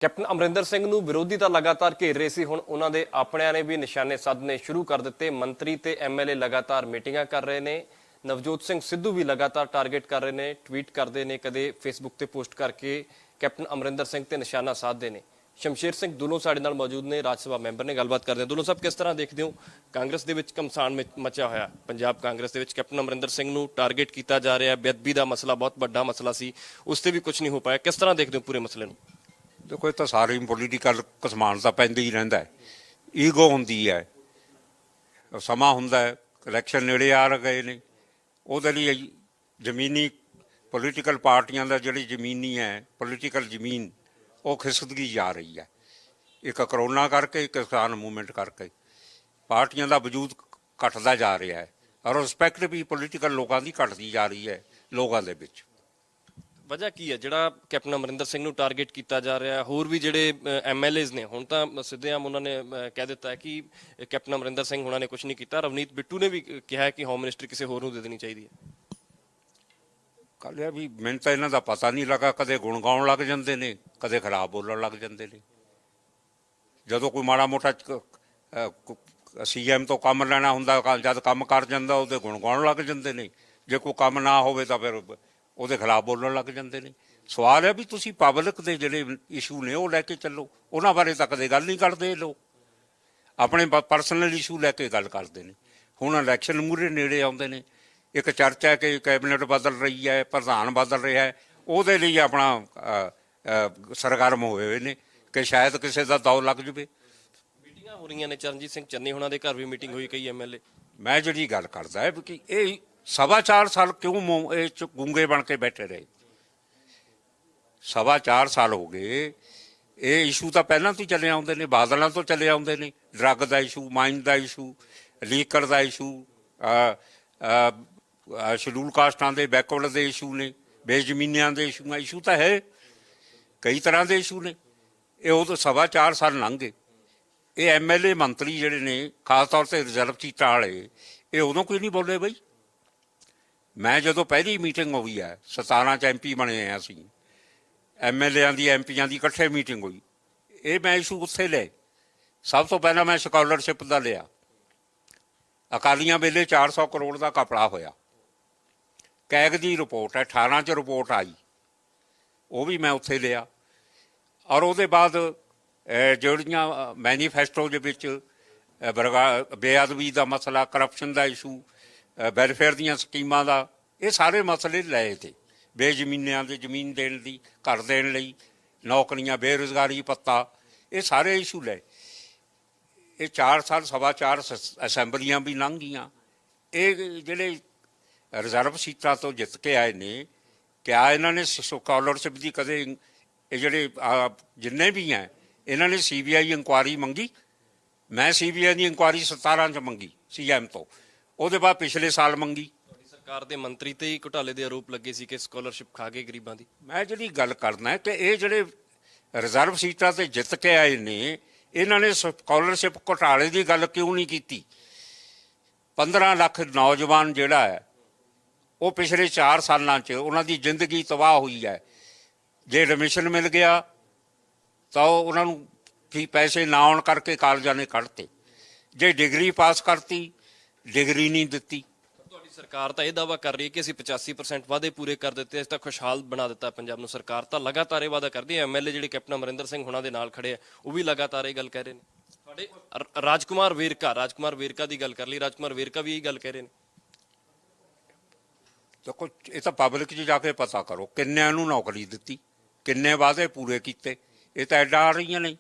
Captain Amarinder Singh ਨੂੰ ਵਿਰੋਧੀ ਤਾਂ ਲਗਾਤਾਰ ਘੇਰ ਰਹੇ ਸੀ। ਹੁਣ ਉਹਨਾਂ ਦੇ ਆਪਣਿਆਂ ਨੇ ਵੀ ਨਿਸ਼ਾਨੇ ਸਾਧਨੇ ਸ਼ੁਰੂ ਕਰ ਦਿੱਤੇ। ਮੰਤਰੀ ਤੇ ਐਮਐਲਏ ਲਗਾਤਾਰ ਮੀਟਿੰਗਾਂ ਕਰ ਰਹੇ ਨੇ। ਨਵਜੋਤ ਸਿੰਘ ਸਿੱਧੂ ਵੀ ਲਗਾਤਾਰ ਟਾਰਗੇਟ ਕਰ ਰਹੇ ਨੇ, ਟਵੀਟ ਕਰਦੇ ਨੇ, ਕਦੇ ਫੇਸਬੁੱਕ ਤੇ ਪੋਸਟ ਕਰਕੇ ਕੈਪਟਨ ਅਮਰਿੰਦਰ ਸਿੰਘ ਤੇ ਨਿਸ਼ਾਨਾ ਸਾਧਦੇ ਨੇ। ਸ਼ਮਸ਼ੇਰ ਸਿੰਘ ਦੁੱਲੋਂ ਸਾਡੇ ਨਾਲ ਮੌਜੂਦ ਨੇ, ਰਾਜ ਸਭਾ ਮੈਂਬਰ ਨੇ। ਗੱਲਬਾਤ ਕਰਦੇ ਹਾਂ। ਦੁੱਲੋਂ ਸਾਹਿਬ, ਕਿਸ ਤਰ੍ਹਾਂ ਦੇਖਦੇ ਹੋ ਕਾਂਗਰਸ ਦੇ ਵਿੱਚ ਘਮਸਾਨ ਮਚਿਆ ਹੋਇਆ? ਪੰਜਾਬ ਕਾਂਗਰਸ ਦੇ ਵਿੱਚ ਕੈਪਟਨ ਅਮਰਿੰਦਰ ਸਿੰਘ ਨੂੰ ਟਾਰਗੇਟ ਕੀਤਾ ਜਾ ਰਿਹਾ। ਬੇਅਦਬੀ ਦਾ ਮਸਲਾ ਬਹੁਤ ਵੱਡਾ ਮਸਲਾ ਸੀ, ਉਸ ਤੇ ਵੀ ਕੁਝ ਨਹੀਂ ਹੋ ਪਾਇਆ। ਕਿਸ ਤਰ੍ਹਾਂ ਦੇਖਦੇ ਹੋ ਪੂਰੇ ਮਸਲੇ ਨੂੰ? देखो ये तो सारे पोलीटिकल घसमान तो पैंदा ही रहिंदा है। ईगो हुंदी है, समा हुंदा है, इलैक्शन नेड़े आ गए ने, उहदे लई जमीनी पोलीटिकल पार्टियां दा जिहड़ी जमीनी है पोलीटिकल जमीन वो खिसकदी जा रही है। एक करोना करके, एक किसान मूवमेंट करके पार्टियां दा वजूद घटदा जा रहा है और रिस्पैक्ट भी पोलीटिकल लोगों की घटदी जा रही है लोगों दे विच। ਵਜ੍ਹਾ ਕੀ ਹੈ ਜਿਹੜਾ ਕੈਪਟਨ ਅਮਰਿੰਦਰ ਸਿੰਘ ਨੂੰ ਟਾਰਗੇਟ ਕੀਤਾ ਜਾ ਰਿਹਾ? ਹੋਰ ਵੀ ਜਿਹੜੇ ਐਮਐਲਏਜ਼ ਨੇ, ਹੁਣ ਤਾਂ ਸਿੱਧੇਆਮ ਉਹਨਾਂ ਨੇ ਕਹਿ ਦਿੱਤਾ ਹੈ ਕਿ ਕੈਪਟਨ ਅਮਰਿੰਦਰ ਸਿੰਘ ਹੁਣਾਂ ਨੇ ਕੁਝ ਨਹੀਂ ਕੀਤਾ। ਰਵਨੀਤ ਬਿੱਟੂ ਨੇ ਵੀ ਕਿਹਾ ਹੈ ਕਿ ਹੋਮ ਮਿਨਿਸਟਰੀ ਕਿਸੇ ਹੋਰ ਨੂੰ ਦੇ ਦੇਣੀ ਚਾਹੀਦੀ ਹੈ। ਕੱਲ ਵੀ ਮੈਨੂੰ ਤਾਂ ਇਹਨਾਂ ਦਾ ਪਤਾ ਨਹੀਂ ਲੱਗਾ, ਕਦੇ ਗੁਣ ਗਾਉਣ ਲੱਗ ਜਾਂਦੇ ਨੇ, ਕਦੇ ਖਰਾਬ ਬੋਲਣ ਲੱਗ ਜਾਂਦੇ ਨੇ। ਜਦੋਂ ਕੋਈ ਮਾੜਾ ਮੋਟਾ ਸੀਐਮ ਤੋਂ ਕੰਮ ਲੈਣਾ ਹੁੰਦਾ, ਜਦ ਕੰਮ ਕਰ ਜਾਂਦਾ ਉਹਦੇ ਗੁਣ ਗਾਉਣ ਲੱਗ ਜਾਂਦੇ ਨੇ। ਜੇ ਕੋਈ ਕੰਮ ਨਾ ਹੋਵੇ ਤਾਂ ਫਿਰ ਉਹਦੇ ਖਿਲਾਫ ਬੋਲਣ ਲੱਗ ਜਾਂਦੇ ਨੇ। ਸਵਾਲ ਹੈ ਵੀ ਤੁਸੀਂ ਪਬਲਿਕ ਦੇ ਜਿਹੜੇ ਇਸ਼ੂ ਨੇ ਉਹ ਲੈ ਕੇ ਚੱਲੋ, ਉਹਨਾਂ ਬਾਰੇ ਤਾਂ ਕਦੇ ਗੱਲ ਨਹੀਂ ਕਰਦੇ ਲੋਕ। ਆਪਣੇ ਪਰਸਨਲ ਇਸ਼ੂ ਲੈ ਕੇ ਗੱਲ ਕਰਦੇ ਨੇ। ਹੁਣ ਇਲੈਕਸ਼ਨ ਮੂਹਰੇ ਨੇੜੇ ਆਉਂਦੇ ਨੇ, ਇੱਕ ਚਰਚਾ ਹੈ ਕਿ ਕੈਬਨਿਟ ਬਦਲ ਰਹੀ ਹੈ, ਪ੍ਰਧਾਨ ਬਦਲ ਰਿਹਾ ਹੈ, ਉਹਦੇ ਲਈ ਆਪਣਾ ਸਰਗਰਮ ਹੋਏ ਹੋਏ ਨੇ ਕਿ ਸ਼ਾਇਦ ਕਿਸੇ ਦਾ ਦੌਰ ਲੱਗ ਜਾਵੇ। ਮੀਟਿੰਗਾਂ ਹੋ ਰਹੀਆਂ ਨੇ, ਚਰਨਜੀਤ ਸਿੰਘ ਚੰਨੀ ਹੁਣਾਂ ਦੇ ਘਰ ਵੀ ਮੀਟਿੰਗ ਹੋਈ, ਕਈ ਐਮਐਲਏ। ਮੈਂ ਜਿਹੜੀ ਗੱਲ ਕਰਦਾ ਹੈ ਕਿ ਇਹ 4.25 ਸਾਲ ਕਿਉਂ ਇਹ ਚ ਗੂੰਗੇ ਬਣ ਕੇ ਬੈਠੇ ਰਹੇ? 4.25 ਸਾਲ ਹੋ ਗਏ। ਇਹ ਇਸ਼ੂ ਤਾਂ ਪਹਿਲਾਂ ਤੋਂ ਚੱਲੇ ਆਉਂਦੇ ਨੇ, ਬਾਦਲਾਂ ਤੋਂ ਚੱਲੇ ਆਉਂਦੇ ਨੇ। ਡਰੱਗ ਦਾ ਇਸ਼ੂ, ਮਾਈਨ ਦਾ ਇਸ਼ੂ, ਲੀਕਰ ਦਾ ਇਸ਼ੂ, ਸ਼ਡਿਊਲ ਕਾਸਟਾਂ ਦੇ ਬੈਕਵਰਡ ਦੇ ਇਸ਼ੂ ਨੇ, ਬੇਜ਼ਮੀਨਿਆਂ ਦੇ ਇਸ਼ੂ ਤਾਂ ਹੈ, ਕਈ ਤਰ੍ਹਾਂ ਦੇ ਇਸ਼ੂ ਨੇ। ਇਹ ਉਦੋਂ 4.25 ਸਾਲ ਲੰਘ ਗਏ। ਇਹ ਐਮਐਲਏ ਮੰਤਰੀ ਜਿਹੜੇ ਨੇ, ਖਾਸ ਤੌਰ ਤੇ ਰਿਜ਼ਰਵ ਸੀਟਾਂ ਵਾਲੇ, ਇਹ ਉਦੋਂ ਕੋਈ ਨਹੀਂ ਬੋਲੇ ਬਈ। ਮੈਂ ਜਦੋਂ ਪਹਿਲੀ ਮੀਟਿੰਗ ਹੋਈ ਹੈ, 17 ਚ MP ਬਣੇ ਆ ਅਸੀਂ, ਐਮਐਲਏਆਂ ਦੀ ਐਮਪੀਆਂ ਦੀ ਇਕੱਠੇ ਮੀਟਿੰਗ ਹੋਈ, ਇਹ ਮੈਂ ਇਸ਼ੂ ਉੱਥੇ ਲਏ। ਸਭ ਤੋਂ ਪਹਿਲਾਂ ਮੈਂ ਸਕਾਲਰਸ਼ਿਪ ਦਾ ਲਿਆ। ਅਕਾਲੀਆਂ ਵੇਲੇ 400 ਕਰੋੜ ਦਾ ਘਪਲਾ ਹੋਇਆ। ਕੈਗ ਦੀ ਰਿਪੋਰਟ ਹੈ, 18 ਚ ਰਿਪੋਰਟ ਆਈ, ਉਹ ਵੀ ਮੈਂ ਉੱਥੇ ਲਿਆ। ਔਰ ਉਹਦੇ ਬਾਅਦ ਜਿਹੜੀਆਂ ਮੈਨੀਫੈਸਟੋ ਦੇ ਵਿੱਚ ਬੇਅਦਬੀ ਦਾ ਮਸਲਾ, ਕਰਪਸ਼ਨ ਦਾ ਇਸ਼ੂ, ਵੈਲਫੇਅਰ ਦੀਆਂ ਸਕੀਮਾਂ ਦਾ, ਇਹ ਸਾਰੇ ਮਸਲੇ ਲਏ ਤੇ ਬੇਜ਼ਮੀਨਿਆਂ ਦੇ ਜ਼ਮੀਨ ਦੇਣ ਦੀ, ਘਰ ਦੇਣ ਲਈ, ਨੌਕਰੀਆਂ, ਬੇਰੁਜ਼ਗਾਰੀ ਭੱਤਾ, ਇਹ ਸਾਰੇ ਇਸ਼ੂ ਲਏ। ਇਹ 4 ਸਾਲ 4.25 ਅਸੈਂਬਲੀਆਂ ਵੀ ਲੰਘ ਗਈਆਂ। ਇਹ ਜਿਹੜੇ ਰਿਜ਼ਰਵ ਸੀਟਾਂ ਤੋਂ ਜਿੱਤ ਕੇ ਆਏ ਨੇ, ਕਿਆ ਇਹਨਾਂ ਨੇ ਸਕਾਲਰਸ਼ਿਪ ਦੀ ਕਦੇ, ਇਹ ਜਿਹੜੇ ਜਿੰਨੇ ਵੀ ਹੈ, ਇਹਨਾਂ ਨੇ CBI ਇਨਕੁਆਇਰੀ ਮੰਗੀ? ਮੈਂ CBI ਦੀ ਇਨਕੁਆਇਰੀ 17 ਚ ਮੰਗੀ CM ਤੋਂ, ਉਹਦੇ ਬਾਅਦ ਪਿਛਲੇ ਸਾਲ ਮੰਗੀ। ਤੁਹਾਡੀ ਸਰਕਾਰ ਦੇ ਮੰਤਰੀ ਤੇ ਹੀ ਘੁਟਾਲੇ ਦੇ ਆਰੋਪ ਲੱਗੇ ਸੀ ਕਿ ਸਕਾਲਰਸ਼ਿਪ ਖਾ ਗਏ ਗਰੀਬਾਂ ਦੀ। ਮੈਂ ਜਿਹੜੀ ਗੱਲ ਕਰਨਾ ਹੈ ਕਿ ਇਹ ਜਿਹੜੇ ਰਿਜ਼ਰਵ ਸੀਟਾਂ ਤੇ ਜਿੱਤ ਕੇ ਆਏ ਨੇ, ਇਹਨਾਂ ਨੇ ਸਕਾਲਰਸ਼ਿਪ ਘੁਟਾਲੇ ਦੀ ਗੱਲ ਕਿਉਂ ਨਹੀਂ ਕੀਤੀ? 15 ਲੱਖ ਨੌਜਵਾਨ ਜਿਹੜਾ ਹੈ, ਉਹ ਪਿਛਲੇ 4 ਸਾਲਾਂ 'ਚ ਉਹਨਾਂ ਦੀ ਜ਼ਿੰਦਗੀ ਤਬਾਹ ਹੋਈ ਹੈ। ਜੇ ਐਡਮਿਸ਼ਨ ਮਿਲ ਗਿਆ ਤਾਂ ਉਹਨਾਂ ਨੂੰ ਵੀ ਪੈਸੇ ਨਾ ਆਉਣ ਕਰਕੇ ਕਾਲਜਾਂ ਨੇ ਕੱਢਤੇ। ਜੇ ਡਿਗਰੀ ਪਾਸ ਕਰਤੀ, ਡਿਗਰੀ ਨਹੀਂ ਦਿੱਤੀ। ਤੁਹਾਡੀ ਸਰਕਾਰ ਤਾਂ ਇਹ ਦਾਅਵਾ ਕਰ ਰਹੀ ਹੈ ਕਿ ਅਸੀਂ 85% ਵਾਅਦੇ ਪੂਰੇ ਕਰ ਦਿੱਤੇ, ਅਸੀਂ ਤਾਂ ਖੁਸ਼ਹਾਲ ਬਣਾ ਦਿੱਤਾ ਪੰਜਾਬ ਨੂੰ। ਸਰਕਾਰ ਤਾਂ ਲਗਾਤਾਰ ਇਹ ਵਾਅਦਾ ਕਰਦੀ ਹੈ। ਐਮਐਲਏ ਜਿਹੜੇ ਕੈਪਟਨ ਅਮਰਿੰਦਰ ਸਿੰਘ ਹੁਣਾਂ ਦੇ ਨਾਲ ਖੜੇ ਆ, ਉਹ ਵੀ ਲਗਾਤਾਰ ਇਹ ਗੱਲ ਕਹਿ ਰਹੇ ਨੇ। ਤੁਹਾਡੇ ਰਾਜਕੁਮਾਰ ਵੇਰਕਾ ਦੀ ਗੱਲ ਕਰ ਲਈ, ਰਾਜਕੁਮਾਰ ਵੇਰਕਾ ਵੀ ਇਹ ਗੱਲ ਕਹਿ ਰਹੇ ਨੇ। ਦੇਖੋ, ਇਹ ਤਾਂ ਪਬਲਿਕ 'ਚ ਜਾ ਕੇ ਪਤਾ ਕਰੋ, ਕਿੰਨਿਆਂ ਨੂੰ ਨੌਕਰੀ ਦਿੱਤੀ, ਕਿੰਨੇ ਵਾਅਦੇ ਪੂਰੇ ਕੀਤੇ। ਇਹ ਤਾਂ ਐਡਾ ਆ ਰਹੀਆਂ ਨਹੀਂ।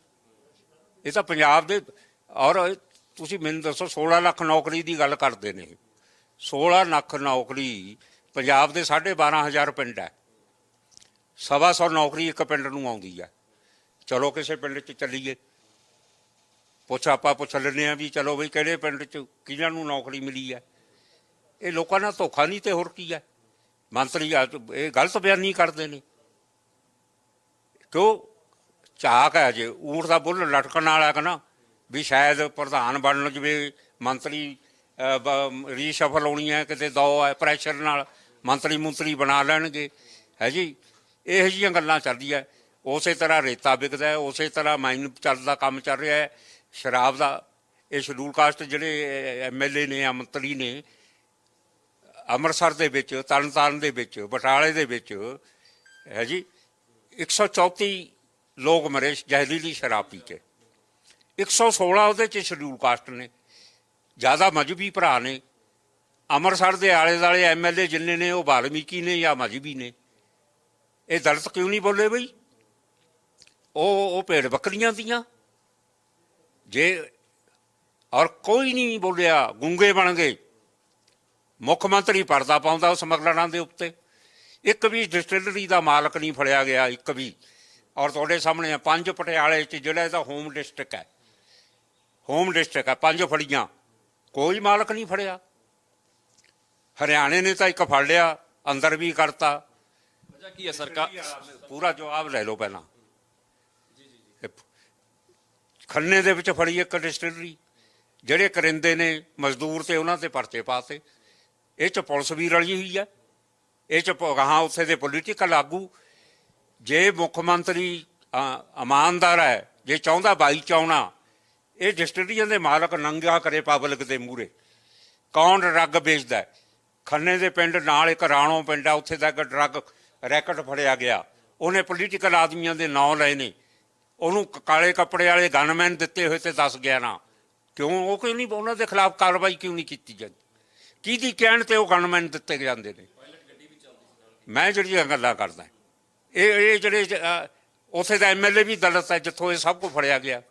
ਇਹ ਤਾਂ ਪੰਜਾਬ ਦੇ, ਔਰ ਤੁਸੀਂ ਮੈਨੂੰ ਦੱਸੋ, 16 ਲੱਖ ਨੌਕਰੀ ਦੀ ਗੱਲ ਕਰਦੇ ਨੇ। 16 ਲੱਖ ਨੌਕਰੀ ਪੰਜਾਬ ਦੇ 12,500 ਪਿੰਡ ਹੈ। 125 ਨੌਕਰੀ ਇੱਕ ਪਿੰਡ ਨੂੰ ਆਉਂਦੀ ਹੈ। ਚਲੋ ਕਿਸੇ ਪਿੰਡ 'ਚ ਚੱਲੀਏ, ਆਪਾਂ ਪੁੱਛ ਲੈਂਦੇ ਹਾਂ ਵੀ ਚਲੋ ਬਈ ਕਿਹੜੇ ਪਿੰਡ 'ਚ ਕਿਹਨਾਂ ਨੂੰ ਨੌਕਰੀ ਮਿਲੀ ਹੈ। ਇਹ ਲੋਕਾਂ ਨਾਲ ਧੋਖਾ ਨਹੀਂ ਤੇ ਹੋਰ ਕੀ ਹੈ? ਮੰਤਰੀ ਇਹ ਗਲਤ ਬਿਆਨੀ ਕਰਦੇ ਨੇ। ਕਿਉਂ ਝਾਕ ਹੈ? ਜੇ ਊਂਠ ਦਾ ਬੁੱਲ ਲਟਕਣ ਵਾਲਾ ਕਿ ਨਾ, ਵੀ ਸ਼ਾਇਦ ਪ੍ਰਧਾਨ ਬਣ ਜਾਵੇ, ਮੰਤਰੀ ਰੀਸ਼ਫਲ ਹੋਣੀ ਹੈ, ਕਿਤੇ ਦੋ ਹੈ, ਪ੍ਰੈਸ਼ਰ ਨਾਲ ਮੰਤਰੀ ਬਣਾ ਲੈਣਗੇ, ਹੈ ਜੀ। ਇਹੋ ਜਿਹੀਆਂ ਗੱਲਾਂ ਚੱਲਦੀਆਂ। ਉਸੇ ਤਰ੍ਹਾਂ ਰੇਤਾ ਵਿਕਦਾ ਹੈ, ਉਸੇ ਤਰ੍ਹਾਂ ਮਾਈਨ ਚੱਲਦਾ, ਕੰਮ ਚੱਲ ਰਿਹਾ ਹੈ ਸ਼ਰਾਬ ਦਾ। ਇਹ ਸ਼ਡਿਊਲ ਕਾਸਟ ਜਿਹੜੇ MLA ਨੇ ਜਾਂ ਮੰਤਰੀ ਨੇ ਅੰਮ੍ਰਿਤਸਰ ਦੇ ਵਿੱਚ, ਤਰਨਤਾਰਨ ਦੇ ਵਿੱਚ, ਬਟਾਲੇ ਦੇ ਵਿੱਚ ਹੈ ਜੀ 134 ਲੋਕ ਮਰੇ ਜ਼ਹਿਰੀਲੀ ਸ਼ਰਾਬ ਪੀ ਕੇ। 116 ਉਹਦੇ 'ਚ ਸ਼ਡਿਊਲ ਕਾਸਟ ਨੇ, ਜ਼ਿਆਦਾ ਮਜ਼ਹਬੀ ਭਰਾ ਨੇ। ਅੰਮ੍ਰਿਤਸਰ ਦੇ ਆਲੇ ਦੁਆਲੇ MLA ਜਿੰਨੇ ਨੇ ਉਹ ਵਾਲਮੀਕੀ ਨੇ ਜਾਂ ਮਜ਼ਹਬੀ ਨੇ। ਇਹ ਦਲਿਤ ਕਿਉਂ ਨਹੀਂ ਬੋਲੇ ਬਈ? ਉਹ ਭੇਡ ਬੱਕਰੀਆਂ ਦੀਆਂ ਜੇ, ਔਰ ਕੋਈ ਨਹੀਂ ਬੋਲਿਆ, ਗੂੰਗੇ ਬਣ ਗਏ। ਮੁੱਖ ਮੰਤਰੀ ਪਰਦਾ ਪਾਉਂਦਾ ਉਸ ਸਮਗਲਰਾਂ ਦੇ ਉੱਤੇ। ਇੱਕ ਵੀ ਡਿਸਟਿਲਰੀ ਦਾ ਮਾਲਕ ਨਹੀਂ ਫੜਿਆ ਗਿਆ, ਇੱਕ ਵੀ। ਔਰ ਤੁਹਾਡੇ ਸਾਹਮਣੇ 5 ਪਟਿਆਲੇ 'ਚ ਜਿਹੜਾ ਇਹਦਾ ਹੋਮ ਡਿਸਟ੍ਰਿਕਟ ਹੈ, ਹੋਮ ਡਿਸਟ੍ਰਿਕਟ ਹੈ, 5 ਫੜੀਆਂ, ਕੋਈ ਮਾਲਕ ਨਹੀਂ ਫੜਿਆ। ਹਰਿਆਣੇ ਨੇ ਤਾਂ ਇੱਕ ਫੜ ਲਿਆ, ਅੰਦਰ ਵੀ ਕਰਤਾ। ਵਜ੍ਹਾ ਕੀ ਹੈ ਸਰਕਾਰ? ਪੂਰਾ ਜਵਾਬ ਲੈ ਲਓ ਪਹਿਲਾਂ। ਖੰਨੇ ਦੇ ਵਿੱਚ ਫੜੀ ਇੱਕ ਡਿਸਟਿਲਰੀ, ਜਿਹੜੇ ਕਰਿੰਦੇ ਨੇ ਮਜ਼ਦੂਰ ਤੇ ਉਹਨਾਂ ਤੇ ਪਰਚੇ ਪਾਤੇ। ਇਹ 'ਚ ਪੁਲਿਸ ਵੀ ਰਲੀ ਹੋਈ ਹੈ, ਇਹ 'ਚ ਗਾਹਾਂ ਉੱਥੇ ਦੇ ਪੋਲੀਟੀਕਲ ਆਗੂ। ਜੇ ਮੁੱਖ ਮੰਤਰੀ ਇਮਾਨਦਾਰ ਹੈ, ਜੇ ਚਾਹੁੰਦਾ ਬਾਈ ਚਾਉਣਾ, ਇਹ ਡਿਸਟਿਲਰੀਆਂ ਦੇ ਮਾਲਕ ਨੰਗਾ ਕਰੇ ਪਬਲਿਕ ਦੇ ਮੂਹਰੇ। ਕੌਣ ਡਰੱਗ ਵੇਚਦਾ? ਖੰਨੇ ਦੇ ਪਿੰਡ ਨਾਲ ਇੱਕ ਰਾਣੋ ਪਿੰਡ ਆ, ਉੱਥੇ ਦਾ ਇੱਕ ਡਰੱਗ ਰੈਕਟ ਫੜਿਆ ਗਿਆ। ਉਹਨੇ ਪੋਲੀਟੀਕਲ ਆਦਮੀਆਂ ਦੇ ਨਾਂ ਲਏ ਨੇ, ਉਹਨੂੰ ਕਾਲੇ ਕੱਪੜੇ ਵਾਲੇ ਗਨਮੈਨ ਦਿੱਤੇ ਹੋਏ ਤੇ 10-11। ਕਿਉਂ ਉਹ ਕਿਉਂ ਨਹੀਂ, ਉਹਨਾਂ ਦੇ ਖਿਲਾਫ ਕਾਰਵਾਈ ਕਿਉਂ ਨਹੀਂ ਕੀਤੀ ਜਾਂਦੀ? ਕਿਹਦੀ ਕਹਿਣ ਤੇ ਉਹ ਗਨਮੈਨ ਦਿੱਤੇ ਜਾਂਦੇ ਨੇ? ਮੈਂ ਜਿਹੜੀਆਂ ਗੱਲਾਂ ਕਰਦਾ, ਇਹ ਜਿਹੜੇ ਉੱਥੇ ਦਾ MLA ਵੀ ਦਲਿਤ ਹੈ, ਜਿੱਥੋਂ ਇਹ ਸਭ ਕੁਝ ਫੜਿਆ ਗਿਆ।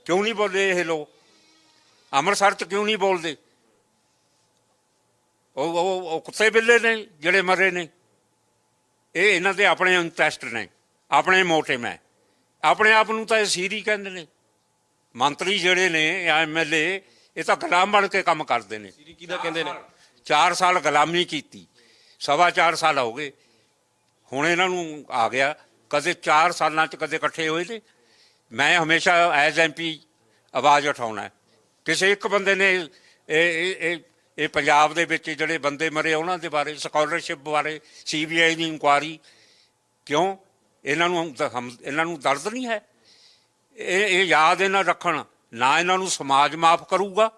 ਕਿਉਂ ਨਹੀਂ ਬੋਲੇ ਇਹ ਲੋਕ? ਅੰਮ੍ਰਿਤਸਰ 'ਚ ਕਿਉਂ ਨਹੀਂ ਬੋਲਦੇ? ਉਹ ਕੁੱਤੇ ਬਿੱਲੇ ਨੇ ਜਿਹੜੇ ਮਰੇ ਨੇ। ਇਹ ਇਹਨਾਂ ਦੇ ਆਪਣੇ ਇੰਟਰਸਟ ਨੇ, ਆਪਣੇ ਮੋਟਿਵ ਹੈ। ਆਪਣੇ ਆਪ ਨੂੰ ਤਾਂ ਇਹ ਸੀਰੀ ਕਹਿੰਦੇ ਨੇ। ਮੰਤਰੀ ਜਿਹੜੇ ਨੇ ਜਾਂ MLA, ਇਹ ਤਾਂ ਗੁਲਾਮ ਬਣ ਕੇ ਕੰਮ ਕਰਦੇ ਨੇ। ਸੀਰੀ ਕਿਹਦਾ ਕਹਿੰਦੇ ਨੇ? 4 ਸਾਲ ਗੁਲਾਮੀ ਕੀਤੀ, 4.25 ਸਾਲ ਹੋ ਗਏ ਹੁਣ ਇਹਨਾਂ ਨੂੰ ਆ ਗਿਆ। ਕਦੇ 4 ਸਾਲਾਂ 'ਚ ਕਦੇ ਇਕੱਠੇ ਹੋਏ ਨੇ? ਮੈਂ ਹਮੇਸ਼ਾ ਐਜ਼ MP ਆਵਾਜ਼ ਉਠਾਉਣਾ। ਕਿਸੇ ਇੱਕ ਬੰਦੇ ਨੇ ਇਹ ਪੰਜਾਬ ਦੇ ਵਿੱਚ ਜਿਹੜੇ ਬੰਦੇ ਮਰੇ ਉਹਨਾਂ ਦੇ ਬਾਰੇ, ਸਕਾਲਰਸ਼ਿਪ ਬਾਰੇ, CBI ਦੀ ਇਨਕੁਆਰੀ ਕਿਉਂ? ਇਹਨਾਂ ਨੂੰ ਦਰਦ ਨਹੀਂ ਹੈ? ਇਹ ਯਾਦ ਇਹਨਾਂ ਰੱਖਣ ਨਾ। ਇਹਨਾਂ ਨੂੰ ਸਮਾਜ ਮਾਫ ਕਰੂਗਾ?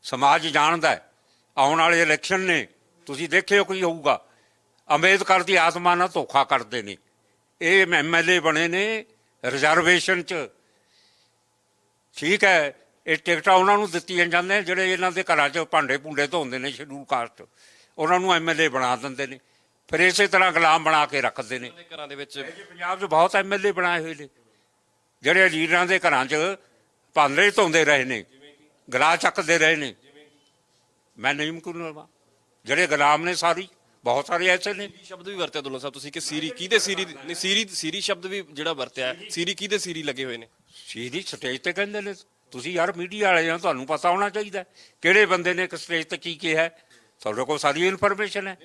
ਸਮਾਜ ਜਾਣਦਾ ਆਉਣ ਵਾਲੇ ਇਲੈਕਸ਼ਨ ਨੇ, ਤੁਸੀਂ ਦੇਖਿਓ ਕੀ ਹੋਊਗਾ। ਅੰਬੇਦਕਰ ਦੀ ਆਤਮਾ ਨਾਲ ਧੋਖਾ ਕਰਦੇ ਨੇ। ਇਹ MLA ਬਣੇ ਨੇ ਰਿਜ਼ਰਵੇਸ਼ਨ 'ਚ, ਠੀਕ ਹੈ। ਇਹ ਟਿਕਟਾਂ ਉਹਨਾਂ ਨੂੰ ਦਿੱਤੀਆਂ ਜਾਂਦੀਆਂ ਜਿਹੜੇ ਇਹਨਾਂ ਦੇ ਘਰਾਂ 'ਚ ਭਾਂਡੇ ਭੁੰਡੇ ਧੋਂਦੇ ਨੇ, ਸ਼ਡਿਊਲ ਕਾਸਟ। ਉਹਨਾਂ ਨੂੰ MLA ਬਣਾ ਦਿੰਦੇ ਨੇ, ਫਿਰ ਇਸੇ ਤਰ੍ਹਾਂ ਗੁਲਾਮ ਬਣਾ ਕੇ ਰੱਖਦੇ ਨੇ। ਘਰਾਂ ਦੇ ਵਿੱਚ ਪੰਜਾਬ 'ਚ ਬਹੁਤ MLA ਬਣਾਏ ਹੋਏ ਨੇ ਜਿਹੜੇ ਲੀਡਰਾਂ ਦੇ ਘਰਾਂ 'ਚ ਭਾਂਡੇ ਧੋਂਦੇ ਰਹੇ ਨੇ, ਗਲਾ ਚੱਕਦੇ ਰਹੇ ਨੇ। ਮੈਂ ਨਹੀਂ ਮੁਕਰੂੰਗਾ, ਜਿਹੜੇ ਗੁਲਾਮ ਨੇ ਸਾਰੀ, ਬਹੁਤ ਸਾਰੇ ਐਸੇ ਨੇ। ਸ਼ਬਦ ਵੀ ਵਰਤਿਆ ਦੁੱਲਾ ਸਾਹਿਬ ਤੁਸੀਂ ਕਿ ਸੀਰੀ ਕਿਹਦੇ ਸੀਰੀ ਨਹੀਂ? ਸੀਰੀ ਸ਼ਬਦ ਵੀ ਜਿਹੜਾ ਵਰਤਿਆ, ਸੀਰੀ ਕਿਹਦੇ ਸੀਰੀ ਲੱਗੇ ਹੋਏ ਨੇ? ਸੀਰੀ ਸਟੇਜ ਤੇ ਕਹਿੰਦੇ ਨੇ। ਤੁਸੀਂ ਯਾਰ ਮੀਡੀਆ ਵਾਲੇ ਹੋ, ਤੁਹਾਨੂੰ ਪਤਾ ਹੋਣਾ ਚਾਹੀਦਾ ਕਿਹੜੇ ਬੰਦੇ ਨੇ ਸਟੇਜ ਤੇ ਕੀ ਕਿਹਾ। ਤੁਹਾਡੇ ਕੋਲ ਸਾਰੀ ਇਨਫੋਰਮੇਸ਼ਨ ਹੈ।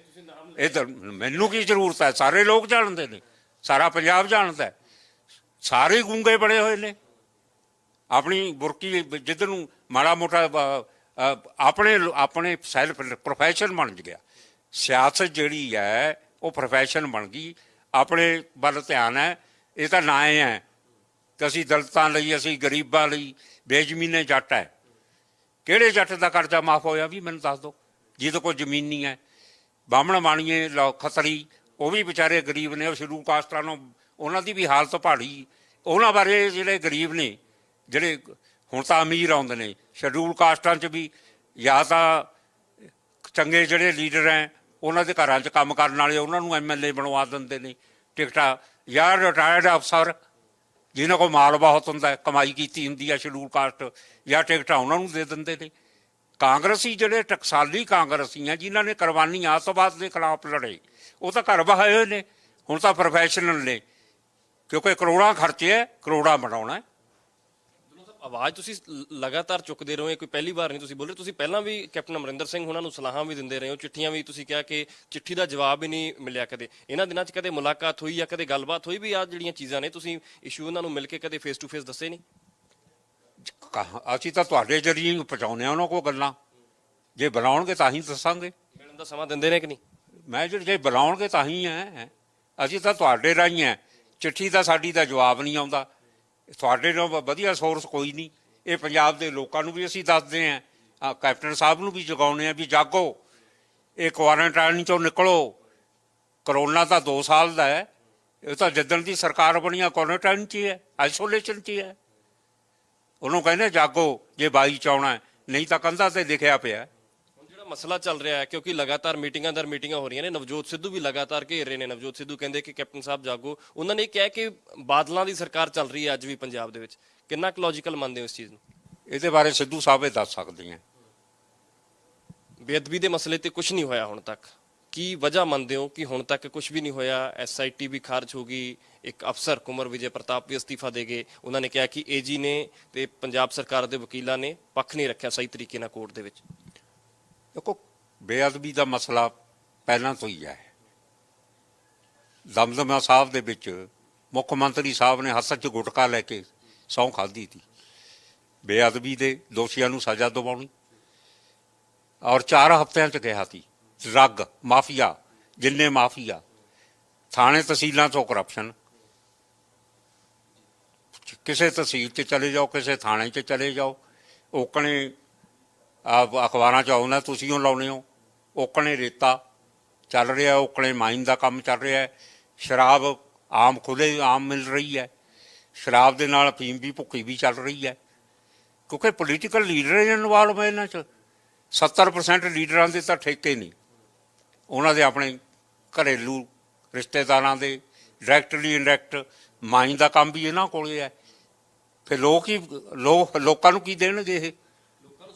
ਇਹ ਤਾਂ ਮੈਨੂੰ ਕੀ ਜ਼ਰੂਰਤ ਹੈ? ਸਾਰੇ ਲੋਕ ਜਾਣਦੇ ਨੇ, ਸਾਰਾ ਪੰਜਾਬ ਜਾਣਦਾ। ਸਾਰੇ ਗੂੰਗੇ ਬਣੇ ਹੋਏ ਨੇ। ਆਪਣੀ ਬੁਰਕੀ ਜਿੱਧਰ ਨੂੰ ਮਾੜਾ ਮੋਟਾ ਆਪਣੇ ਸੈਲਫ ਪ੍ਰੋਫੈਸ਼ਨ ਬਣ ਗਿਆ। ਸਿਆਸਤ ਜਿਹੜੀ ਹੈ ਉਹ ਪ੍ਰੋਫੈਸ਼ਨ ਬਣ ਗਈ। ਆਪਣੇ ਵੱਲ ਧਿਆਨ ਹੈ। ਇਹ ਤਾਂ ਨਾ ਹੈ ਕਿ ਅਸੀਂ ਦਲਿਤਾਂ ਲਈ, ਅਸੀਂ ਗਰੀਬਾਂ ਲਈ ਬੇਜ਼ਮੀਨੇ ਜੱਟ ਹੈ। ਕਿਹੜੇ ਜੱਟ ਦਾ ਕਰਜ਼ਾ ਮਾਫ ਹੋਇਆ ਵੀ ਮੈਨੂੰ ਦੱਸ ਦਿਓ, ਜਿਹਦੇ ਕੋਲ ਜ਼ਮੀਨ ਨਹੀਂ ਹੈ? ਬਾਹਮਣ ਮਾਣੀਏ, ਖੱਤਰੀ, ਉਹ ਵੀ ਵਿਚਾਰੇ ਗਰੀਬ ਨੇ। ਉਹ ਸ਼ਡਿਊਲ ਕਾਸਟਾਂ ਨੂੰ, ਉਹਨਾਂ ਦੀ ਵੀ ਹਾਲਤ ਭਾੜੀ। ਉਹਨਾਂ ਬਾਰੇ ਜਿਹੜੇ ਗਰੀਬ ਨੇ, ਜਿਹੜੇ ਹੁਣ ਤਾਂ ਅਮੀਰ ਆਉਂਦੇ ਨੇ, ਸ਼ਡਿਊਲ ਕਾਸਟਾਂ 'ਚ ਵੀ ਜਾਂ ਤਾਂ ਚੰਗੇ ਜਿਹੜੇ ਲੀਡਰ ਹੈ ਉਹਨਾਂ ਦੇ ਘਰਾਂ 'ਚ ਕੰਮ ਕਰਨ ਵਾਲੇ, ਉਹਨਾਂ ਨੂੰ MLA ਬਣਵਾ ਦਿੰਦੇ ਨੇ ਟਿਕਟਾਂ। ਜਾਂ ਰਿਟਾਇਰਡ ਅਫਸਰ ਜਿਨ੍ਹਾਂ ਕੋਲ ਮਾਲ ਬਹੁਤ ਹੁੰਦਾ, ਕਮਾਈ ਕੀਤੀ ਹੁੰਦੀ ਹੈ ਸ਼ਡਿਊਲ ਕਾਸਟ, ਜਾਂ ਟਿਕਟਾਂ ਉਹਨਾਂ ਨੂੰ ਦੇ ਦਿੰਦੇ ਨੇ। ਕਾਂਗਰਸੀ ਜਿਹੜੇ ਟਕਸਾਲੀ ਕਾਂਗਰਸੀ ਆ, ਜਿਨ੍ਹਾਂ ਨੇ ਕੁਰਬਾਨੀ ਆਤੰਕਵਾਦ ਦੇ ਖਿਲਾਫ ਲੜੇ, ਉਹ ਤਾਂ ਘਰ ਬਹਾਏ ਹੋਏ ਨੇ। ਹੁਣ ਤਾਂ ਪ੍ਰੋਫੈਸ਼ਨਲ ਨੇ, ਕਿਉਂਕਿ ਕਰੋੜਾਂ ਖਰਚੇ ਹੈ, ਕਰੋੜਾਂ ਬਣਾਉਣਾ। ਆਵਾਜ਼ ਤੁਸੀਂ ਲਗਾਤਾਰ ਚੁੱਕਦੇ ਰਹੇ ਹੋ, ਕੋਈ ਪਹਿਲੀ ਵਾਰ ਨਹੀਂ ਤੁਸੀਂ ਬੋਲ ਰਹੇ। ਤੁਸੀਂ ਪਹਿਲਾਂ ਵੀ ਕੈਪਟਨ ਅਮਰਿੰਦਰ ਸਿੰਘ ਉਹਨਾਂ ਨੂੰ ਸਲਾਹਾਂ ਵੀ ਦਿੰਦੇ ਰਹੇ ਹੋ, ਚਿੱਠੀਆਂ ਵੀ। ਤੁਸੀਂ ਕਿਹਾ ਕਿ ਚਿੱਠੀ ਦਾ ਜਵਾਬ ਹੀ ਨਹੀਂ ਮਿਲਿਆ ਕਦੇ। ਇਹਨਾਂ ਦਿਨਾਂ 'ਚ ਕਦੇ ਮੁਲਾਕਾਤ ਹੋਈ ਜਾਂ ਕਦੇ ਗੱਲਬਾਤ ਹੋਈ ਵੀ ਆਹ ਜਿਹੜੀਆਂ ਚੀਜ਼ਾਂ ਨੇ ਤੁਸੀਂ ਇਸ਼ੂ ਉਹਨਾਂ ਨੂੰ ਮਿਲ ਕੇ ਕਦੇ ਫੇਸ ਟੂ ਫੇਸ ਦੱਸੇ ਨਹੀਂ? ਅਸੀਂ ਤਾਂ ਤੁਹਾਡੇ ਜਰੀਏ ਪਹੁੰਚਾਉਂਦੇ ਹਾਂ ਉਹਨਾਂ ਕੋਲ ਗੱਲਾਂ। ਜੇ ਬੁਲਾਉਣਗੇ ਤਾਂ ਹੀ ਦੱਸਾਂਗੇ। ਮਿਲਣ ਦਾ ਸਮਾਂ ਦਿੰਦੇ ਨੇ ਕਿ ਨਹੀਂ? ਮੈਂ ਜੇ ਬੁਲਾਉਣਗੇ ਤਾਂ ਹੀ ਹੈ। ਅਸੀਂ ਤਾਂ ਤੁਹਾਡੇ ਰਾਹੀਂ ਹੈ। ਚਿੱਠੀ ਦਾ ਸਾਡੀ ਦਾ ਜਵਾਬ ਨਹੀਂ ਆਉਂਦਾ। ਤੁਹਾਡੇ ਨਾਲ ਵਧੀਆ ਸੋਰਸ ਕੋਈ ਨਹੀਂ। ਇਹ ਪੰਜਾਬ ਦੇ ਲੋਕਾਂ ਨੂੰ ਵੀ ਅਸੀਂ ਦੱਸਦੇ ਹਾਂ, ਕੈਪਟਨ ਸਾਹਿਬ ਨੂੰ ਵੀ ਜਗਾਉਂਦੇ ਹਾਂ ਵੀ ਜਾਗੋ, ਇਹ ਕੁਆਰੰਟਾਈਨ ਚੋਂ ਨਿਕਲੋ। ਕਰੋਨਾ ਤਾਂ 2 ਸਾਲ ਦਾ ਹੈ, ਇਹ ਤਾਂ ਜਿੱਦਣ ਦੀ ਸਰਕਾਰ ਬਣੀ ਆ ਕੁਆਰੰਟਾਈਨ 'ਚ ਹੀ ਹੈ, ਆਈਸੋਲੇਸ਼ਨ 'ਚ ਹੀ ਹੈ। ਉਹਨੂੰ ਕਹਿੰਦੇ ਜਾਗੋ ਜੇ 22 'ਚ ਆਉਣਾ, ਨਹੀਂ ਤਾਂ ਕੰਧਾਂ ਤੇ ਲਿਖਿਆ ਪਿਆ। ਮਸਲਾ ਚੱਲ ਰਿਹਾ ਹੈ ਕਿਉਂਕਿ ਲਗਾਤਾਰ ਮੀਟਿੰਗਾਂ ਦਰ ਮੀਟਿੰਗਾਂ ਹੋ ਰਹੀਆਂ ਨੇ। ਨਵਜੋਤ ਸਿੱਧੂ ਵੀ ਲਗਾਤਾਰ ਘੇਰ ਰਹੇ ਨੇ। ਨਵਜੋਤ ਸਿੱਧੂ ਕਹਿੰਦੇ ਕਿ ਕੈਪਟਨ ਸਾਹਿਬ ਜਾਗੋ। ਉਹਨਾਂ ਨੇ ਕਿਹਾ ਕਿ ਬਾਦਲਾਂ ਦੀ ਸਰਕਾਰ ਚੱਲ ਰਹੀ ਹੈ ਅੱਜ ਵੀ ਪੰਜਾਬ ਦੇ ਵਿੱਚ। ਕਿੰਨਾ ਕੁ ਲੌਜੀਕਲ ਮੰਨਦੇ ਹੋ ਇਸ ਚੀਜ਼ ਨੂੰ? ਇਹਦੇ ਬਾਰੇ ਸਿੱਧੂ ਸਾਹਿਬ ਇਹ ਦੱਸ ਸਕਦੇ ਆ। ਬੇਅਦਬੀ ਦੇ ਮਸਲੇ ਤੇ ਕੁਝ ਨਹੀਂ ਹੋਇਆ ਹੁਣ ਤੱਕ, ਕੀ ਵਜ੍ਹਾ ਮੰਨਦੇ ਹੋ ਕਿ ਹੁਣ ਤੱਕ ਕੁਝ ਵੀ ਨਹੀਂ ਹੋਇਆ? SIT ਵੀ ਖਾਰਜ ਹੋ ਗਈ, ਇੱਕ ਅਫਸਰ ਕੁੰਵਰ ਵਿਜੇ ਪ੍ਰਤਾਪ ਵੀ ਅਸਤੀਫਾ ਦੇ ਗਏ। ਉਹਨਾਂ ਨੇ ਕਿਹਾ ਕਿ AG ਨੇ ਤੇ ਪੰਜਾਬ ਸਰਕਾਰ ਦੇ ਵਕੀਲਾਂ ਨੇ ਪੱਖ ਨਹੀਂ ਰੱਖਿਆ ਸਹੀ ਤਰੀਕੇ ਨਾਲ ਕੋਰਟ ਦੇ ਵਿੱਚ। ਦੇਖੋ, ਬੇਅਦਬੀ ਦਾ ਮਸਲਾ ਪਹਿਲਾਂ ਤੋਂ ਹੀ ਹੈ। ਦਮਦਮਾ ਸਾਹਿਬ ਦੇ ਵਿੱਚ ਮੁੱਖ ਮੰਤਰੀ ਸਾਹਿਬ ਨੇ ਹੱਥ 'ਚ ਗੁਟਕਾ ਲੈ ਕੇ ਸਹੁੰ ਖਾਧੀ ਸੀ ਬੇਅਦਬੀ ਦੇ ਦੋਸ਼ੀਆਂ ਨੂੰ ਸਜ਼ਾ ਦਿਵਾਉਣੀ, ਔਰ 4 ਹਫ਼ਤਿਆਂ 'ਚ ਕਿਹਾ ਸੀ ਡਰੱਗ ਮਾਫੀਆ, ਜਿੰਨੇ ਮਾਫੀਆ, ਥਾਣੇ ਤਹਿਸੀਲਾਂ 'ਚੋਂ ਕਰਪਸ਼ਨ, ਕਿਸੇ ਤਹਿਸੀਲ 'ਚ ਚਲੇ ਜਾਓ, ਕਿਸੇ ਥਾਣੇ 'ਚ ਚਲੇ ਜਾਓ, ਓਕਣੇ ਅਖਬਾਰਾਂ 'ਚ ਆਉਂਦਾ ਤੁਸੀਂ ਉਹ ਲਾਉਣੇ ਹੋ। ਓਕਣੇ ਰੇਤਾ ਚੱਲ ਰਿਹਾ, ਓਕਣੇ ਮਾਈਨ ਦਾ ਕੰਮ ਚੱਲ ਰਿਹਾ, ਸ਼ਰਾਬ ਆਮ ਖੁੱਲ੍ਹੇ ਆਮ ਮਿਲ ਰਹੀ ਹੈ, ਸ਼ਰਾਬ ਦੇ ਨਾਲ ਅਫੀਮ ਵੀ ਭੁੱਕੀ ਵੀ ਚੱਲ ਰਹੀ ਹੈ, ਕਿਉਂਕਿ ਪੋਲੀਟੀਕਲ ਲੀਡਰ ਇਨਵਾਲਵ ਹੈ ਇਹਨਾਂ 'ਚ। 70% ਲੀਡਰਾਂ ਦੇ ਤਾਂ ਠੇਕੇ ਨਹੀਂ, ਉਹਨਾਂ ਦੇ ਆਪਣੇ ਘਰੇਲੂ ਰਿਸ਼ਤੇਦਾਰਾਂ ਦੇ ਡਾਇਰੈਕਟਲੀ ਇਨਡਾਇਰੈਕਟ ਮਾਈਨ ਦਾ ਕੰਮ ਵੀ ਇਹਨਾਂ ਕੋਲ ਹੈ। ਫਿਰ ਲੋਕਾਂ ਨੂੰ ਕੀ ਦੇਣਗੇ? ਇਹ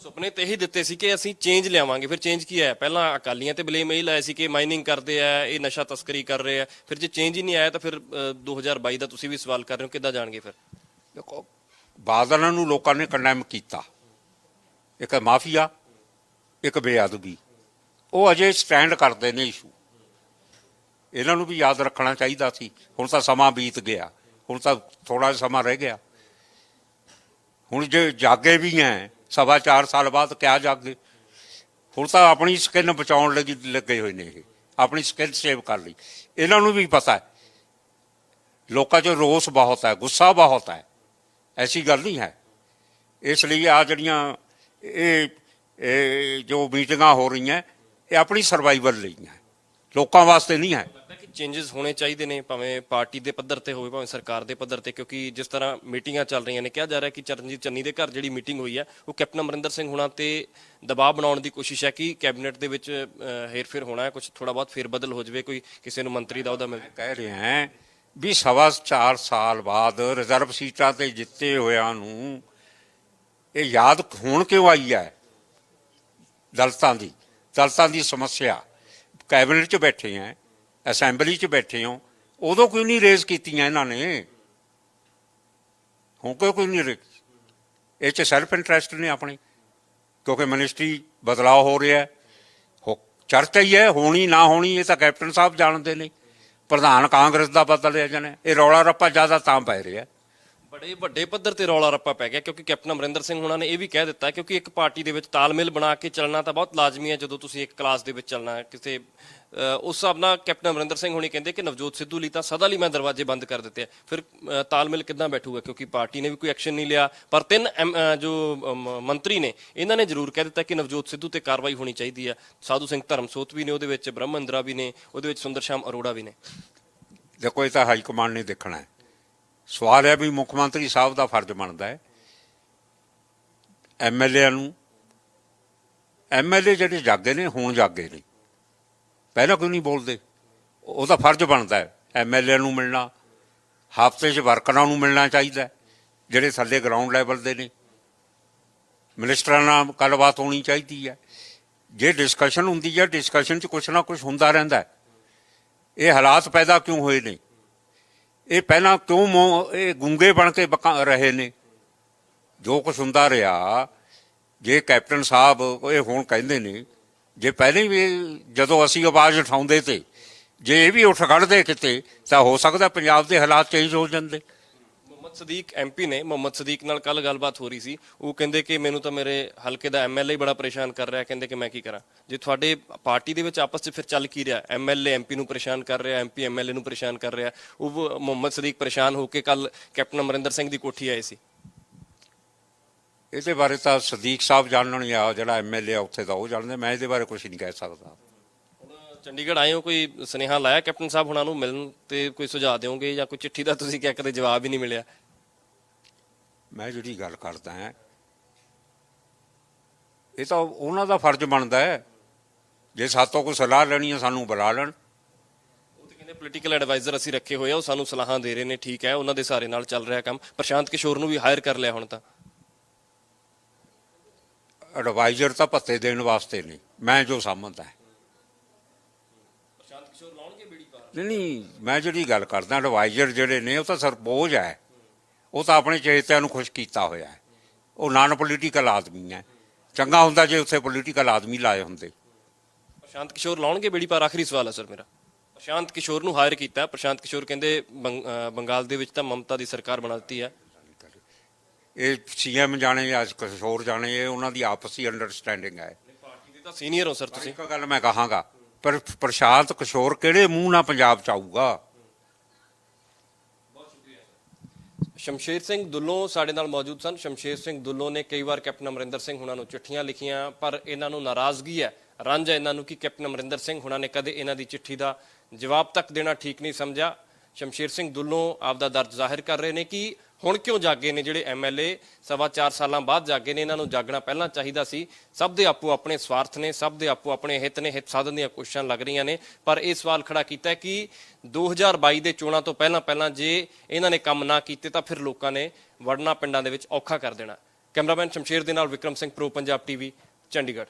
ਸੁਪਨੇ ਤੇ ਹੀ ਦਿੱਤੇ ਸੀ ਕਿ ਅਸੀਂ ਚੇਂਜ ਲਿਆਵਾਂਗੇ। ਫਿਰ ਚੇਂਜ ਕੀ ਆਇਆ? ਪਹਿਲਾਂ ਅਕਾਲੀਆਂ ਤੇ ਬਲੇਮ ਇਹ ਲਾਇਆ ਸੀ ਕਿ ਮਾਈਨਿੰਗ ਕਰਦੇ ਆ, ਇਹ ਨਸ਼ਾ ਤਸਕਰੀ ਕਰ ਰਹੇ ਆ। ਫਿਰ ਜੇ ਚੇਂਜ ਹੀ ਨਹੀਂ ਆਇਆ ਤਾਂ ਫਿਰ 2022 ਦਾ ਤੁਸੀਂ ਵੀ ਸਵਾਲ ਕਰ ਰਹੇ ਹੋ, ਕਿੱਦਾਂ ਜਾਣਗੇ ਫਿਰ? ਦੇਖੋ, ਬਾਦਲਾਂ ਨੂੰ ਲੋਕਾਂ ਨੇ ਕੰਡੈਮ ਕੀਤਾ, ਇੱਕ ਮਾਫੀਆ, ਇੱਕ ਬੇਅਦਬੀ। ਉਹ ਅਜੇ ਸਟੈਂਡ ਕਰਦੇ ਨੇ ਇਸ਼ੂ। ਇਹਨਾਂ ਨੂੰ ਵੀ ਯਾਦ ਰੱਖਣਾ ਚਾਹੀਦਾ ਸੀ। ਹੁਣ ਤਾਂ ਸਮਾਂ ਬੀਤ ਗਿਆ, ਹੁਣ ਤਾਂ ਥੋੜ੍ਹਾ ਸਮਾਂ ਰਹਿ ਗਿਆ। ਹੁਣ ਜੇ ਜਾਗੇ ਵੀ ਹੈ 4.25 ਸਾਲ ਬਾਅਦ, ਕਿਆ ਜਾਗੇ? ਹੁਣ ਤਾਂ ਆਪਣੀ ਸਕਿਨ ਬਚਾਉਣ ਲਈ ਲੱਗੇ ਹੋਏ ਨੇ, ਇਹ ਆਪਣੀ ਸਕਿਨ ਸੇਵ ਕਰ ਲਈ। ਇਹਨਾਂ ਨੂੰ ਵੀ ਪਤਾ ਹੈ ਲੋਕਾਂ 'ਚ ਰੋਸ ਬਹੁਤ ਹੈ, ਗੁੱਸਾ ਬਹੁਤ ਹੈ, ਐਸੀ ਗੱਲ ਨਹੀਂ ਹੈ। ਇਸ ਲਈ ਆ ਜਿਹੜੀਆਂ ਇਹ ਜੋ ਮੀਟਿੰਗਾਂ ਹੋ ਰਹੀਆਂ, ਇਹ ਆਪਣੀ ਸਰਵਾਈਵਲ ਲਈ ਹੈ, ਲੋਕਾਂ ਵਾਸਤੇ ਨਹੀਂ ਹੈ। ਚੇਂਜਸ ਹੋਣੇ ਚਾਹੀਦੇ ਨੇ, ਭਾਵੇਂ ਪਾਰਟੀ ਦੇ ਪੱਧਰ ਤੇ ਹੋਵੇ, ਭਾਵੇਂ ਸਰਕਾਰ ਦੇ ਪੱਧਰ ਤੇ, ਕਿਉਂਕਿ ਜਿਸ ਤਰ੍ਹਾਂ ਮੀਟਿੰਗਾਂ ਚੱਲ ਰਹੀਆਂ ਨੇ, ਕਿਹਾ ਜਾ ਰਿਹਾ ਕਿ ਚਰਨਜੀਤ ਚੰਨੀ ਦੇ ਘਰ ਜਿਹੜੀ ਮੀਟਿੰਗ ਹੋਈ ਹੈ ਉਹ ਕੈਪਟਨ ਅਮਰਿੰਦਰ ਸਿੰਘ ਹੁਣਾਂ ਤੇ ਦਬਾਅ ਬਣਾਉਣ ਦੀ ਕੋਸ਼ਿਸ਼ ਹੈ ਕਿ ਕੈਬਨਿਟ ਦੇ ਵਿੱਚ ਹੇਰ-ਫੇਰ ਹੋਣਾ ਹੈ, ਕੁਝ ਥੋੜਾ ਬਹੁਤ ਫੇਰ-ਬਦਲ ਹੋ ਜਾਵੇ, ਕੋਈ ਕਿਸੇ ਨੂੰ ਮੰਤਰੀ ਦਾ ਉਹਦਾ ਮਿਲ। ਕਹਿ ਰਿਹਾ ਵੀ 4.25 ਸਾਲ ਬਾਅਦ ਰਿਜ਼ਰਵ ਸੀਟਾਂ ਤੇ ਜਿੱਤੇ ਹੋਇਆਂ ਨੂੰ ਇਹ ਯਾਦ ਹੁਣ ਕਿਉਂ ਆਈ ਹੈ? ਦਲਤਾਂ ਦੀ ਸਮੱਸਿਆ ਕੈਬਨਿਟ 'ਚ ਬੈਠੇ ਹੈ, ਅਸੈਂਬਲੀ 'ਚ ਬੈਠੇ ਹੋ, ਉਦੋਂ ਕਿਉਂ ਨਹੀਂ ਰੇਜ਼ ਕੀਤੀਆਂ ਇਹਨਾਂ ਨੇ? ਹੁਣ ਕੋਈ ਨਹੀਂ ਰੇਜ਼। ਇਹ 'ਚ ਸੈਲਫ ਇੰਟਰਸਟ ਨੇ ਆਪਣੇ, ਕਿਉਂਕਿ ਮਿਨਿਸਟਰੀ ਬਦਲਾਅ ਹੋ ਰਿਹਾ, ਚਰਚਾ ਹੀ ਹੈ, ਹੋਣੀ ਨਾ ਹੋਣੀ ਇਹ ਤਾਂ ਕੈਪਟਨ ਸਾਹਿਬ ਜਾਣਦੇ ਨੇ। ਪ੍ਰਧਾਨ ਕਾਂਗਰਸ ਦਾ ਬਦਲਿਆ ਜਾਣਾ, ਇਹ ਰੌਲਾ ਰੱਪਾ ਜ਼ਿਆਦਾ ਤਾਂ ਪੈ ਰਿਹਾ। ਬੜੇ ਵੱਡੇ ਪੱਧਰ ਤੇ ਰੌਲਾ ਰੱਪਾ ਪੈ ਗਿਆ ਕਿਉਂਕਿ ਕੈਪਟਨ ਅਮਰਿੰਦਰ ਸਿੰਘ ਹੁਣਾਂ ਨੇ ਇਹ ਵੀ ਕਹਿ ਦਿੱਤਾ ਕਿਉਂਕਿ ਇੱਕ ਪਾਰਟੀ ਦੇ ਵਿੱਚ ਤਾਲਮੇਲ ਬਣਾ ਕੇ ਚੱਲਣਾ ਤਾਂ ਬਹੁਤ ਲਾਜ਼ਮੀ ਹੈ। ਜਦੋਂ ਤੁਸੀਂ ਇੱਕ ਕਲਾਸ ਦੇ ਵਿੱਚ ਚੱਲਣਾ ਹੈ ਕਿਸੇ ਉਸ ਹਿਸਾਬ ਨਾਲ ਕੈਪਟਨ ਅਮਰਿੰਦਰ ਸਿੰਘ ਹੁਣੀ ਕਹਿੰਦੇ ਕਿ ਨਵਜੋਤ ਸਿੱਧੂ ਲਈ ਤਾਂ ਸਦਾ ਲਈ ਮੈਂ ਦਰਵਾਜ਼ੇ ਬੰਦ ਕਰ ਦਿੱਤੇ ਆ। ਫਿਰ ਤਾਲਮੇਲ ਕਿੱਦਾਂ ਬੈਠੂਗਾ? ਕਿਉਂਕਿ ਪਾਰਟੀ ਨੇ ਵੀ ਕੋਈ ਐਕਸ਼ਨ ਨਹੀਂ ਲਿਆ, ਪਰ 3 ਜੋ ਮੰਤਰੀ ਨੇ ਇਹਨਾਂ ਨੇ ਜ਼ਰੂਰ ਕਹਿ ਦਿੱਤਾ ਕਿ ਨਵਜੋਤ ਸਿੱਧੂ ਤੇ ਕਾਰਵਾਈ ਹੋਣੀ ਚਾਹੀਦੀ ਆ। ਸਾਧੂ ਸਿੰਘ ਧਰਮਸੋਤ ਵੀ ਨੇ ਉਹਦੇ ਵਿੱਚ, ਬ੍ਰਹਮੰਦਰਾ ਵੀ ਨੇ ਉਹਦੇ ਵਿੱਚ, ਸੁੰਦਰ ਸ਼ਾਮ ਅਰੋੜਾ ਵੀ ਨੇ। ਦੇਖੋ, ਇਹ ਤਾਂ ਹਾਈ ਕਮਾਂਡ ਨੇ ਦੇਖਣਾ ਹੈ। ਸਵਾਲ ਹੈ ਵੀ ਮੁੱਖ ਮੰਤਰੀ ਸਾਹਿਬ ਦਾ ਫਰਜ਼ ਬਣਦਾ ਹੈ MLA ਜਿਹੜੇ ਜਾਗੇ ਨੇ ਹੁਣ ਜਾਗੇ ਨੇ, ਪਹਿਲਾਂ ਕਿਉਂ ਨਹੀਂ ਬੋਲਦੇ? ਉਹਦਾ ਫਰਜ਼ ਬਣਦਾ ਹੈ MLA ਨੂੰ ਮਿਲਣਾ, ਹਫ਼ਤੇ 'ਚ ਵਰਕਰਾਂ ਨੂੰ ਮਿਲਣਾ ਚਾਹੀਦਾ ਜਿਹੜੇ ਥੱਲੇ ਗਰਾਊਂਡ ਲੈਵਲ ਦੇ ਨੇ। ਮਿਨਿਸਟਰਾਂ ਨਾਲ ਗੱਲਬਾਤ ਹੋਣੀ ਚਾਹੀਦੀ ਹੈ। ਜੇ ਡਿਸਕਸ਼ਨ ਹੁੰਦੀ ਹੈ, ਡਿਸਕਸ਼ਨ 'ਚ ਕੁਛ ਨਾ ਕੁਛ ਹੁੰਦਾ ਰਹਿੰਦਾ। ਇਹ ਹਾਲਾਤ ਪੈਦਾ ਕਿਉਂ ਹੋਏ ਨੇ? ਇਹ ਪਹਿਲਾਂ ਕਿਉਂ ਇਹ ਗੂੰਗੇ ਬਣ ਕੇ ਰਹੇ ਨੇ? ਜੋ ਕੁਛ ਹੁੰਦਾ ਰਿਹਾ, ਜੇ ਕੈਪਟਨ ਸਾਹਿਬ ਇਹ ਹੁਣ ਕਹਿੰਦੇ ਨੇ, ਜੇ ਪਹਿਲਾਂ ਵੀ ਜਦੋਂ ਅਸੀਂ ਆਵਾਜ਼ ਉਠਾਉਂਦੇ ਤੇ ਜੇ ਇਹ ਵੀ ਉੱਠ ਖੜ੍ਹਦੇ ਕਿਤੇ ਤਾਂ ਹੋ ਸਕਦਾ ਪੰਜਾਬ ਦੇ ਹਾਲਾਤ ਚੇਂਜ ਹੋ ਜਾਂਦੇ। ਮੁਹੰਮਦ ਸਦੀਕ ਐਮਪੀ ਨੇ, ਮੁਹੰਮਦ ਸਦੀਕ ਨਾਲ ਕੱਲ ਗੱਲਬਾਤ ਹੋ ਰਹੀ ਸੀ। ਉਹ ਕਹਿੰਦੇ ਕਿ ਮੈਨੂੰ ਤਾਂ ਮੇਰੇ ਹਲਕੇ ਦਾ ਐਮਐਲਏ ਬੜਾ ਪਰੇਸ਼ਾਨ ਕਰ ਰਿਹਾ, ਕਹਿੰਦੇ ਕਿ ਮੈਂ ਕੀ ਕਰਾਂ। ਜੇ ਤੁਹਾਡੇ ਪਾਰਟੀ ਦੇ ਵਿੱਚ ਆਪਸ 'ਚ ਫਿਰ ਚੱਲ ਕੀ ਰਿਹਾ, ਐਮਐਲਏ ਐਮਪੀ ਨੂੰ ਪਰੇਸ਼ਾਨ ਕਰ ਰਿਹਾ, ਐਮਪੀ ਐਮਐਲਏ ਨੂੰ ਪਰੇਸ਼ਾਨ ਕਰ ਰਿਹਾ। ਉਹ ਮੁਹੰਮਦ ਸਦੀਕ ਪਰੇਸ਼ਾਨ ਹੋ ਕੇ ਕੱਲ ਕੈਪਟਨ ਅਮਰਿੰਦਰ ਸਿੰਘ ਦੀ ਕੋਠੀ ਆਏ ਸੀ। ਇਹਦੇ ਬਾਰੇ ਤਾਂ ਸਦੀਕ ਸਾਹਿਬ ਜਾਣਨ, ਜਾਂ ਜਿਹੜਾ ਐਮਐਲਏ ਆ ਉੱਥੇ ਦਾ ਉਹ ਜਾਣਦੇ, ਮੈਂ ਇਹਦੇ ਬਾਰੇ ਕੁਝ ਨਹੀਂ ਕਹਿ ਸਕਦਾ। ਚੰਡੀਗੜ੍ਹ ਆਏ ਹੋ, ਕੋਈ ਸੁਨੇਹਾ ਲਾਇਆ ਕੈਪਟਨ ਸਾਹਿਬ ਹੁਣਾਂ ਨੂੰ ਮਿਲਣ ਤੇ, ਕੋਈ ਸੁਝਾਅ ਦਿਓਗੇ ਜਾਂ ਕੋਈ ਚਿੱਠੀ ਦਾ ਤੁਸੀਂ ਕਿਹਾ ਕਦੇ ਜਵਾਬ ਹੀ ਨਹੀਂ ਮਿਲਿਆ? ਮੈਂ ਜਿਹੜੀ ਗੱਲ ਕਰਦਾ ਹਾਂ ਇਹ ਤਾਂ ਉਹਨਾਂ ਦਾ ਫਰਜ਼ ਬਣਦਾ ਹੈ, ਜੇ ਸਾਤੋਂ ਕੋਈ ਸਲਾਹ ਲੈਣੀ ਹੈ ਸਾਨੂੰ ਬੁਲਾ ਲੈਣ। ਉਹ ਤਾਂ ਕਹਿੰਦੇ ਪੋਲੀਟੀਕਲ ਐਡਵਾਈਜ਼ਰ ਅਸੀਂ ਰੱਖੇ ਹੋਏ ਆ, ਉਹ ਸਾਨੂੰ ਸਲਾਹਾਂ ਦੇ ਰਹੇ ਨੇ, ਠੀਕ ਹੈ, ਉਹਨਾਂ ਦੇ ਸਹਾਰੇ ਨਾਲ ਚੱਲ ਰਿਹਾ ਕੰਮ। ਪ੍ਰਸ਼ਾਂਤ ਕਿਸ਼ੋਰ ਨੂੰ ਵੀ ਹਾਇਰ ਕਰ ਲਿਆ ਹੁਣ ਤਾਂ। ਐਡਵਾਈਜ਼ਰ ਤਾਂ ਭੱਤੇ ਦੇਣ ਵਾਸਤੇ ਨਹੀਂ, ਮੈਂ ਜੋ ਸਮਝਦਾ ਹੈ। ਪ੍ਰਸ਼ਾਂਤ ਕਿਸ਼ੋਰ ਲਾਉਣਗੇ ਬੀੜੀ ਪਾਰ? ਨਹੀਂ, ਮੈਂ ਜਿਹੜੀ ਗੱਲ ਕਰਦਾ ਐਡਵਾਈਜ਼ਰ ਜਿਹੜੇ ਨੇ ਉਹ ਤਾਂ ਸਰਬੋਝ ਹੈ, ਉਹ ਤਾਂ ਆਪਣੇ ਚੇਤਿਆਂ ਨੂੰ ਖੁਸ਼ ਕੀਤਾ ਹੋਇਆ ਹੈ, ਉਹ ਨਾਨ ਪੋਲੀਟੀਕਲ ਆਦਮੀ ਹੈ। ਚੰਗਾ ਹੁੰਦਾ ਜੇ ਉੱਥੇ ਪੋਲੀਟੀਕਲ ਆਦਮੀ ਲਾਏ ਹੁੰਦੇ। ਪ੍ਰਸ਼ਾਂਤ ਕਿਸ਼ੋਰ ਲਾਉਣਗੇ ਬੀੜੀ ਪਾਰ? ਆਖਰੀ ਸਵਾਲ ਹੈ ਸਰ ਮੇਰਾ। ਪ੍ਰਸ਼ਾਂਤ ਕਿਸ਼ੋਰ ਨੂੰ ਹਾਇਰ ਕੀਤਾ, ਪ੍ਰਸ਼ਾਂਤ ਕਿਸ਼ੋਰ ਕਹਿੰਦੇ ਬੰਗਾਲ ਦੇ ਵਿੱਚ ਤਾਂ ਮਮਤਾ ਦੀ ਸਰਕਾਰ ਬਣਾ ਦਿੱਤੀ ਹੈ। ਇਹ ਸੀਐਮ ਜਾਣੇ ਜਾਂ ਕਿਸ਼ੋਰ ਜਾਣੇ, ਇਹ ਉਹਨਾਂ ਦੀ ਆਪਸੀ ਅੰਡਰਸਟੈਂਡਿੰਗ ਹੈ। ਪਾਰਟੀ ਦੇ ਤਾਂ ਸੀਨੀਅਰ ਹੋ ਸਰ ਤੁਸੀਂ। ਇੱਕ ਗੱਲ ਮੈਂ ਕਹਾਂਗਾ, ਪਰ ਪ੍ਰਸ਼ਾਂਤ ਕਿਸ਼ੋਰ ਕਿਹੜੇ ਮੂੰਹ ਨਾਲ ਪੰਜਾਬ ਚ ਆਊਗਾ? ਸ਼ਮਸ਼ੇਰ ਸਿੰਘ ਦੁੱਲੋਂ ਸਾਡੇ ਨਾਲ ਮੌਜੂਦ ਸਨ। ਸ਼ਮਸ਼ੇਰ ਸਿੰਘ ਦੁੱਲੋਂ ਨੇ ਕਈ ਵਾਰ ਕੈਪਟਨ ਅਮਰਿੰਦਰ ਸਿੰਘ ਹੁਣਾਂ ਨੂੰ ਚਿੱਠੀਆਂ ਲਿਖੀਆਂ, ਪਰ ਇਹਨਾਂ ਨੂੰ ਨਾਰਾਜ਼ਗੀ ਹੈ, ਰੰਜ ਹੈ ਇਹਨਾਂ ਨੂੰ ਕਿ ਕੈਪਟਨ ਅਮਰਿੰਦਰ ਸਿੰਘ ਹੁਣਾਂ ਨੇ ਕਦੇ ਇਹਨਾਂ ਦੀ ਚਿੱਠੀ ਦਾ ਜਵਾਬ ਤੱਕ ਦੇਣਾ ਠੀਕ ਨਹੀਂ ਸਮਝਿਆ। ਸ਼ਮਸ਼ੇਰ ਸਿੰਘ ਦੁੱਲੋਂ ਆਪਦਾ ਦਰਦ ਜ਼ਾਹਿਰ ਕਰ ਰਹੇ ਨੇ ਕਿ ਹੁਣ ਕਿਉਂ ਜਾਗੇ ਨੇ ਜਿਹੜੇ ਐਮਐਲਏ, 4.25 ਸਾਲਾਂ ਬਾਅਦ ਜਾਗੇ ਨੇ। ਇਹਨਾਂ ਨੂੰ ਜਾਗਣਾ ਪਹਿਲਾਂ ਚਾਹੀਦਾ ਸੀ। ਸਭ ਦੇ ਆਪੋ ਆਪਣੇ ਸਵਾਰਥ ਨੇ, ਸਭ ਦੇ ਆਪੋ ਆਪਣੇ ਹਿੱਤ ਨੇ, ਹਿੱਤ ਸਾਧਨ ਦੀਆਂ ਕੋਸ਼ਿਸ਼ਾਂ ਲੱਗ ਰਹੀਆਂ ਨੇ। ਪਰ ਇਹ ਸਵਾਲ ਖੜਾ ਕੀਤਾ ਕਿ 2022 ਦੇ ਚੋਣਾਂ ਤੋਂ ਪਹਿਲਾਂ ਜੇ ਇਹਨਾਂ ਨੇ ਕੰਮ ਨਾ ਕੀਤੇ ਤਾਂ ਫਿਰ ਲੋਕਾਂ ਨੇ ਵੜਨਾ ਪਿੰਡਾਂ ਦੇ ਵਿੱਚ ਔਖਾ ਕਰ ਦੇਣਾ। ਕੈਮਰਾਮੈਨ ਸ਼ਮਸ਼ੇਰ ਦੇ ਨਾਲ ਵਿਕਰਮ ਸਿੰਘ, ਪ੍ਰੋ ਪੰਜਾਬ ਟੀਵੀ, ਚੰਡੀਗੜ੍ਹ।